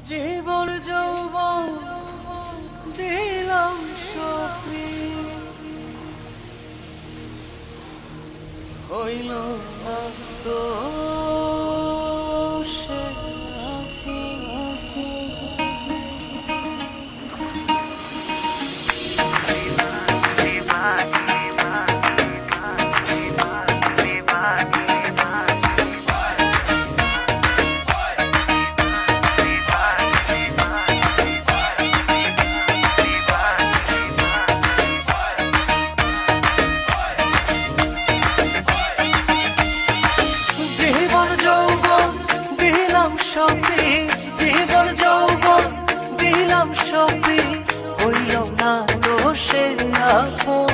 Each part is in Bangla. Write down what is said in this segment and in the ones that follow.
জীবন যৌবন দিলাম সপি হইল না তো সে সপি জীবন যৌবন দিলাম সপি হইল না তো সে আপন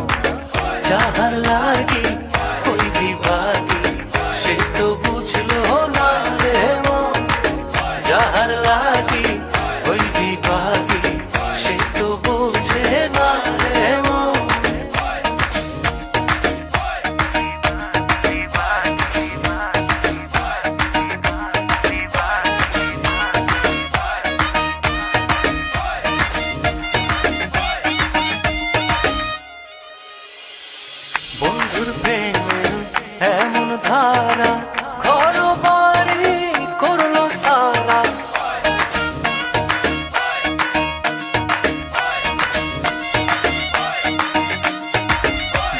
যাহার লাগি ওই বিভাগী সে তো বুঝলো না রে মন যাহার লাগি ওই বিভাগী সে তো বুঝে না রে মন বন্ধুর প্রেমে এমন ধারা ঘর বাড়ি করলো সারা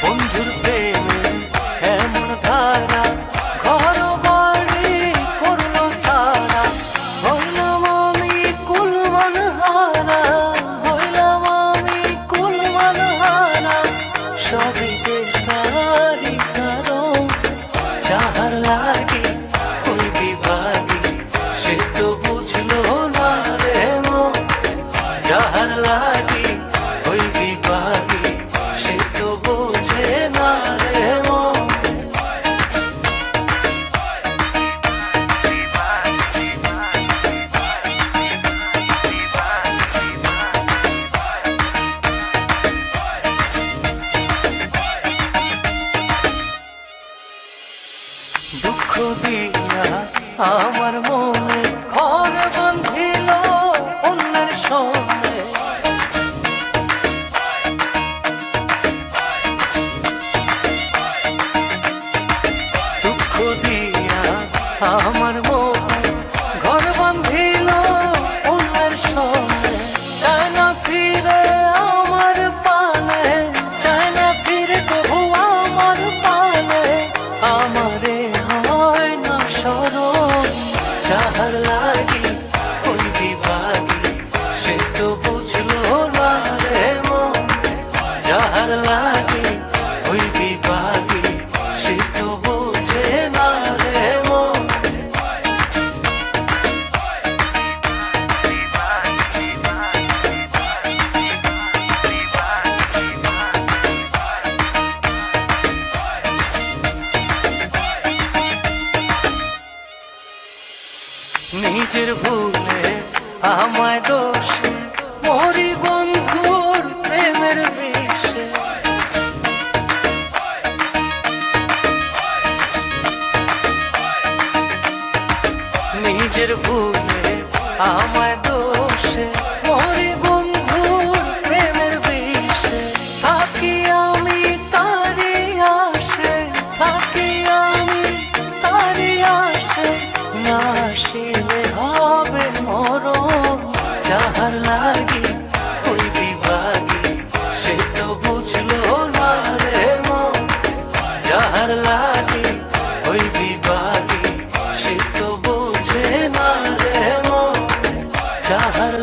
বন্ধুর প্রেমে এমন ধারা ঘর বাড়ি করলো সারা হইলাম আমি কুলমান হারা হইলাম আমি কুলমান হারা সবই যে তারি কারণ যাহার লাগি ওই বিভাগী সে তো বুঝলো না রে মন যাহার লাগি ওই বিভাগী সে তো বুঝে না রে মন দুঃখ দিয়া আমার মনে ঘর বাঁধিল অন্যের সঙ্গে দুঃখ দিয়া আমার মনে ঘর বাঁধিল অন্যের সঙ্গে চায় না ফিরে আমার পানে চায় না ফিরে তবু আমার পানে আমারে হয় না স্মরণ যাহার লাগি ওই বিভাগী সে তো বুঝলো না রে মন যাহার লাগি ওই বিভাগী সে তো বুঝে না রে মন নিজের ভুলে আমায় দোষে মরি বন্ধুর প্রেমের বিষে নিজের ভুলে আমায় দোষে মরি বন্ধুর প্রেমের বিষে থাকি আমি তারি আসে থাকি আমি তারি আসে না আসিলে হবে মরণ যাহার লাগি ওই বিভাগী সে তো বুঝলো না রে মন যাহার লাগি ওই বিভাগী সে তো বুঝে না রে মন যাহার